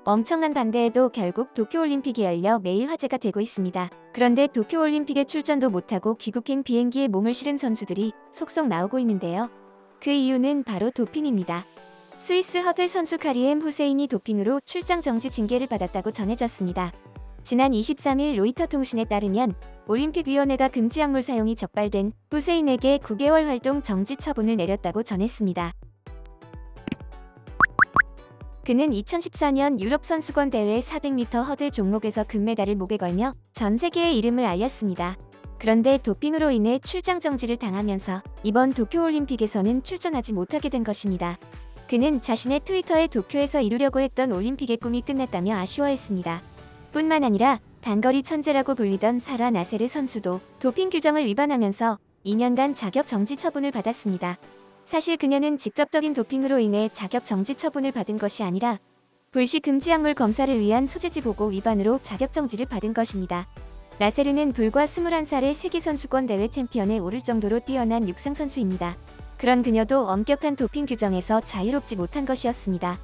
엄청난 반대에도 결국 도쿄올림픽이 열려 매일 화제가 되고 있습니다. 그런데 도쿄올림픽에 출전도 못하고 귀국행 비행기에 몸을 실은 선수들이 속속 나오고 있는데요. 그 이유는 바로 도핑입니다. 스위스 허들 선수 카리엠 후세인이 도핑으로 출장 정지 징계를 받았다고 전해졌습니다. 지난 23일 로이터 통신에 따르면 올림픽위원회가 금지 약물 사용이 적발된 후세인에게 9개월 활동 정지 처분을 내렸다고 전했습니다. 그는 2014년 유럽 선수권 대회 400m 허들 종목에서 금메달을 목에 걸며 전 세계에 이름을 알렸습니다. 그런데 도핑으로 인해 출장 정지를 당하면서 이번 도쿄올림픽에서는 출전하지 못하게 된 것입니다. 그는 자신의 트위터에 도쿄에서 이루려고 했던 올림픽의 꿈이 끝났다며 아쉬워했습니다. 뿐만 아니라 단거리 천재라고 불리던 사라 나세르 선수도 도핑 규정을 위반하면서 2년간 자격 정지 처분을 받았습니다. 사실 그녀는 직접적인 도핑으로 인해 자격 정지 처분을 받은 것이 아니라 불시 금지 약물 검사를 위한 소재지 보고 위반으로 자격 정지를 받은 것입니다. 나세르는 불과 21살의 세계선수권 대회 챔피언에 오를 정도로 뛰어난 육상 선수입니다. 그런 그녀도 엄격한 도핑 규정에서 자유롭지 못한 것이었습니다.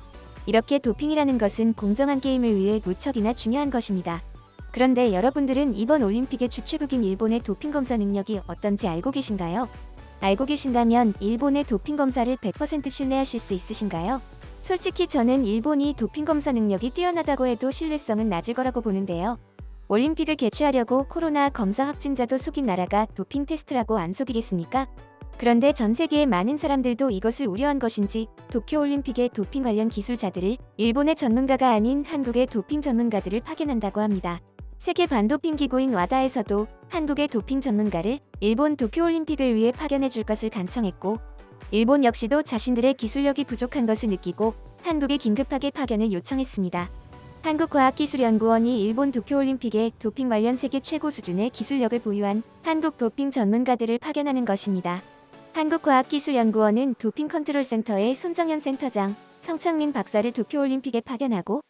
이렇게 도핑이라는 것은 공정한 게임을 위해 무척이나 중요한 것입니다. 그런데 여러분들은 이번 올림픽의 주최국인 일본의 도핑 검사 능력이 어떤지 알고 계신가요? 알고 계신다면 일본의 도핑 검사를 100% 신뢰하실 수 있으신가요? 솔직히 저는 일본이 도핑 검사 능력이 뛰어나다고 해도 신뢰성은 낮을 거라고 보는데요. 올림픽을 개최하려고 코로나 검사 확진자도 속인 나라가 도핑 테스트라고 안 속이겠습니까? 그런데 전 세계의 많은 사람들도 이것을 우려한 것인지 도쿄올림픽의 도핑 관련 기술자들을 일본의 전문가가 아닌 한국의 도핑 전문가들을 파견한다고 합니다. 세계 반도핑 기구인 와다에서도 한국의 도핑 전문가를 일본 도쿄올림픽을 위해 파견해 줄 것을 간청했고, 일본 역시도 자신들의 기술력이 부족한 것을 느끼고 한국에 긴급하게 파견을 요청했습니다. 한국과학기술연구원이 일본 도쿄올림픽에 도핑 관련 세계 최고 수준의 기술력을 보유한 한국 도핑 전문가들을 파견하는 것입니다. 한국과학기술연구원은 도핑 컨트롤센터의 손정현 센터장, 성창민 박사를 도쿄올림픽에 파견하고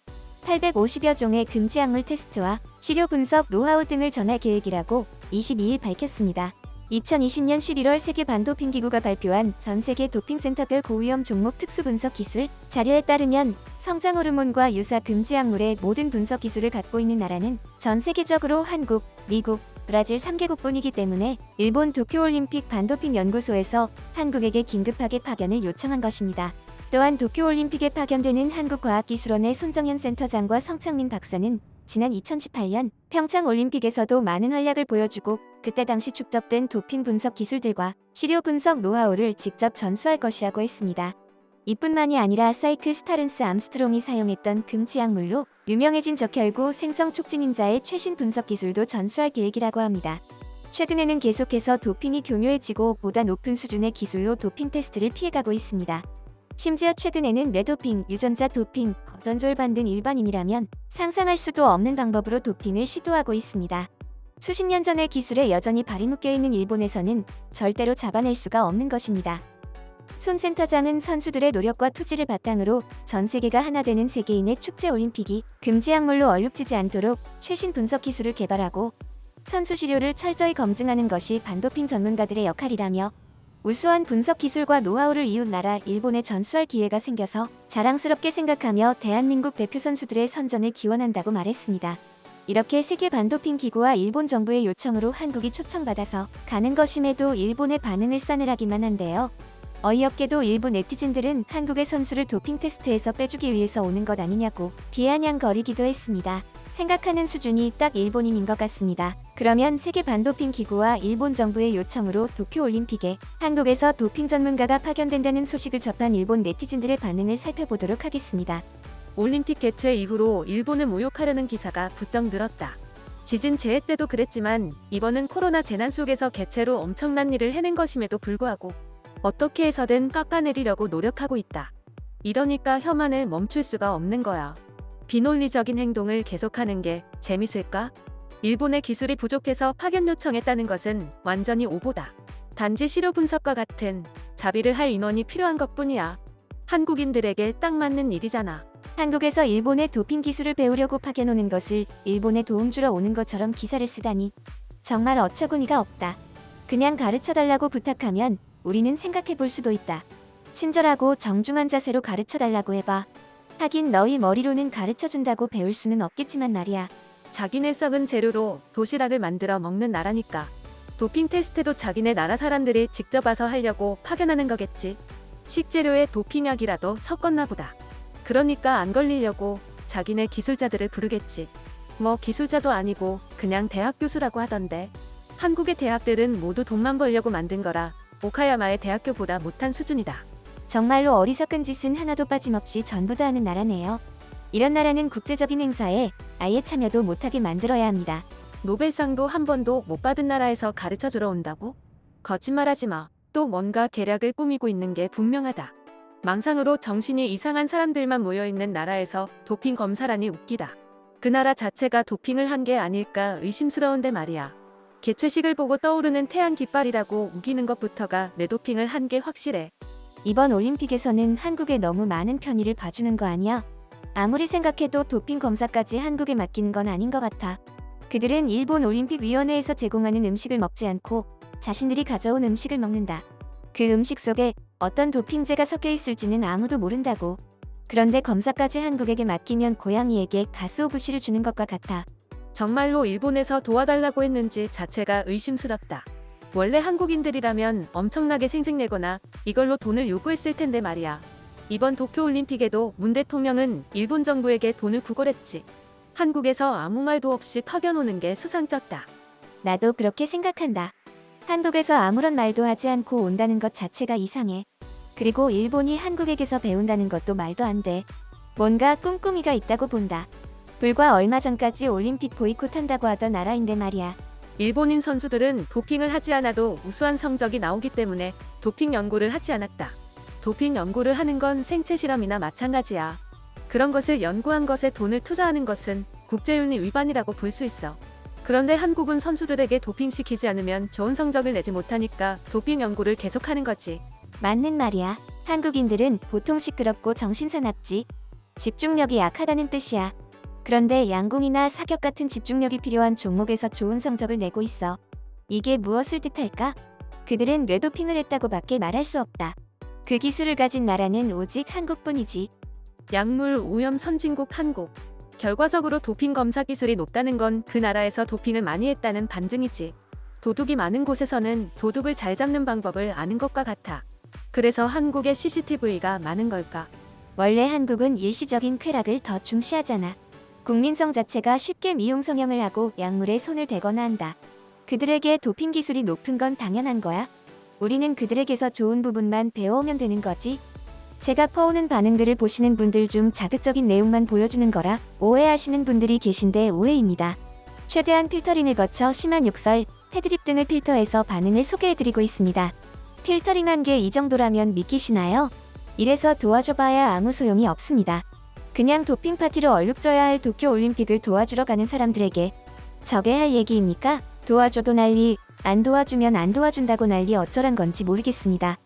850여 종의 금지 약물 테스트와 시료 분석 노하우 등을 전할 계획이라고 22일 밝혔습니다. 2020년 11월 세계 반도핑 기구가 발표한 전 세계 도핑센터별 고위험 종목 특수 분석 기술 자료에 따르면 성장 호르몬과 유사 금지 약물의 모든 분석 기술을 갖고 있는 나라는 전 세계적으로 한국, 미국, 브라질 3개국뿐이기 때문에 일본 도쿄올림픽 반도핑 연구소에서 한국에게 긴급하게 파견을 요청한 것입니다. 또한 도쿄올림픽에 파견되는 한국과학기술원의 손정현 센터장과 성창민 박사는 지난 2018년 평창올림픽에서도 많은 활약을 보여주고 그때 당시 축적된 도핑 분석 기술들과 시료 분석 노하우를 직접 전수할 것이라고 했습니다. 이뿐만이 아니라 사이클 스타른스 암스트롱이 사용했던 금지 약물로 유명해진 적혈구 생성 촉진인자의 최신 분석 기술도 전수할 계획이라고 합니다. 최근에는 계속해서 도핑이 교묘해지고 보다 높은 수준의 기술로 도핑 테스트를 피해가고 있습니다. 심지어 최근에는 뇌도핑, 유전자 도핑, 거던졸반 등 일반인이라면 상상할 수도 없는 방법으로 도핑을 시도하고 있습니다. 수십 년 전의 기술에 여전히 발이 묶여있는 일본에서는 절대로 잡아낼 수가 없는 것입니다. 손 센터장은 선수들의 노력과 투지를 바탕으로 전 세계가 하나 되는 세계인의 축제 올림픽이 금지 약물로 얼룩지지 않도록 최신 분석 기술을 개발하고 선수 시료를 철저히 검증하는 것이 반도핑 전문가들의 역할이라며 우수한 분석 기술과 노하우를 이웃 나라 일본에 전수할 기회가 생겨서 자랑스럽게 생각하며 대한민국 대표 선수들의 선전을 기원한다고 말했습니다. 이렇게 세계 반도핑 기구와 일본 정부의 요청으로 한국이 초청받아서 가는 것임에도 일본의 반응을 싸늘하기만 한데요. 어이없게도 일본 네티즌들은 한국의 선수를 도핑 테스트에서 빼주기 위해서 오는 것 아니냐고 비아냥거리기도 했습니다. 생각하는 수준이 딱 일본인인 것 같습니다. 그러면 세계 반도핑 기구와 일본 정부의 요청으로 도쿄올림픽에 한국에서 도핑 전문가가 파견된다는 소식을 접한 일본 네티즌들의 반응을 살펴보도록 하겠습니다. 올림픽 개최 이후로 일본을 모욕하려는 기사가 부쩍 늘었다. 지진 재해 때도 그랬지만 이번은 코로나 재난 속에서 개최로 엄청난 일을 해낸 것임에도 불구하고 어떻게 해서든 깎아내리려고 노력하고 있다. 이러니까 혐한을 멈출 수가 없는 거야. 비논리적인 행동을 계속하는 게 재밌을까? 일본의 기술이 부족해서 파견 요청했다는 것은 완전히 오보다. 단지 시료 분석과 같은 자비를 할 인원이 필요한 것뿐이야. 한국인들에게 딱 맞는 일이잖아. 한국에서 일본의 도핑 기술을 배우려고 파견 오는 것을 일본에 도움 주러 오는 것처럼 기사를 쓰다니 정말 어처구니가 없다. 그냥 가르쳐달라고 부탁하면 우리는 생각해 볼 수도 있다. 친절하고 정중한 자세로 가르쳐달라고 해봐. 하긴 너희 머리로는 가르쳐준다고 배울 수는 없겠지만 말이야. 자기네 썩은 재료로 도시락을 만들어 먹는 나라니까. 도핑 테스트도 자기네 나라 사람들이 직접 와서 하려고 파견하는 거겠지. 식재료에 도핑약이라도 섞었나 보다. 그러니까 안 걸리려고 자기네 기술자들을 부르겠지. 뭐 기술자도 아니고 그냥 대학 교수라고 하던데. 한국의 대학들은 모두 돈만 벌려고 만든 거라 오카야마의 대학교보다 못한 수준이다. 정말로 어리석은 짓은 하나도 빠짐없이 전부 다 하는 나라네요. 이런 나라는 국제적인 행사에 아예 참여도 못하게 만들어야 합니다. 노벨상도 한 번도 못 받은 나라에서 가르쳐주러 온다고? 거짓말하지 마. 또 뭔가 계략을 꾸미고 있는 게 분명하다. 망상으로 정신이 이상한 사람들만 모여있는 나라에서 도핑 검사라니 웃기다. 그 나라 자체가 도핑을 한 게 아닐까 의심스러운데 말이야. 개최식을 보고 떠오르는 태양 깃발이라고 우기는 것부터가 내 도핑을 한 게 확실해. 이번 올림픽에서는 한국에 너무 많은 편의를 봐주는 거 아니야? 아무리 생각해도 도핑 검사까지 한국에 맡기는 건 아닌 것 같아. 그들은 일본 올림픽위원회에서 제공하는 음식을 먹지 않고 자신들이 가져온 음식을 먹는다. 그 음식 속에 어떤 도핑제가 섞여 있을지는 아무도 모른다고. 그런데 검사까지 한국에게 맡기면 고양이에게 가스오부시를 주는 것과 같아. 정말로 일본에서 도와달라고 했는지 자체가 의심스럽다. 원래 한국인들이라면 엄청나게 생색내거나 이걸로 돈을 요구했을 텐데 말이야. 이번 도쿄올림픽에도 문 대통령은 일본 정부에게 돈을 구걸했지. 한국에서 아무 말도 없이 파견 오는 게 수상쩍다. 나도 그렇게 생각한다. 한국에서 아무런 말도 하지 않고 온다는 것 자체가 이상해. 그리고 일본이 한국에게서 배운다는 것도 말도 안 돼. 뭔가 꿍꿍이가 있다고 본다. 불과 얼마 전까지 올림픽 보이콧한다고 하던 나라인데 말이야. 일본인 선수들은 도핑을 하지 않아도 우수한 성적이 나오기 때문에 도핑 연구를 하지 않았다. 도핑 연구를 하는 건 생체 실험이나 마찬가지야. 그런 것을 연구한 것에 돈을 투자하는 것은 국제윤리 위반이라고 볼 수 있어. 그런데 한국은 선수들에게 도핑시키지 않으면 좋은 성적을 내지 못하니까 도핑 연구를 계속하는 거지. 맞는 말이야. 한국인들은 보통 시끄럽고 정신사납지. 집중력이 약하다는 뜻이야. 그런데 양궁이나 사격 같은 집중력이 필요한 종목에서 좋은 성적을 내고 있어. 이게 무엇을 뜻할까? 그들은 뇌도핑을 했다고밖에 말할 수 없다. 그 기술을 가진 나라는 오직 한국뿐이지. 약물 오염 선진국 한국. 결과적으로 도핑 검사 기술이 높다는 건 그 나라에서 도핑을 많이 했다는 반증이지. 도둑이 많은 곳에서는 도둑을 잘 잡는 방법을 아는 것과 같아. 그래서 한국에 CCTV가 많은 걸까? 원래 한국은 일시적인 쾌락을 더 중시하잖아. 국민성 자체가 쉽게 미용 성형을 하고 약물에 손을 대거나 한다. 그들에게 도핑 기술이 높은 건 당연한 거야. 우리는 그들에게서 좋은 부분만 배워오면 되는 거지. 제가 퍼오는 반응들을 보시는 분들 중 자극적인 내용만 보여주는 거라 오해하시는 분들이 계신데 오해입니다. 최대한 필터링을 거쳐 심한 욕설, 패드립 등을 필터해서 반응을 소개해드리고 있습니다. 필터링한 게 이 정도라면 믿기시나요? 이래서 도와줘봐야 아무 소용이 없습니다. 그냥 도핑 파티로 얼룩져야 할 도쿄올림픽을 도와주러 가는 사람들에게 저게 할 얘기입니까? 도와줘도 난리, 안 도와주면 안 도와준다고 난리 어쩌란 건지 모르겠습니다.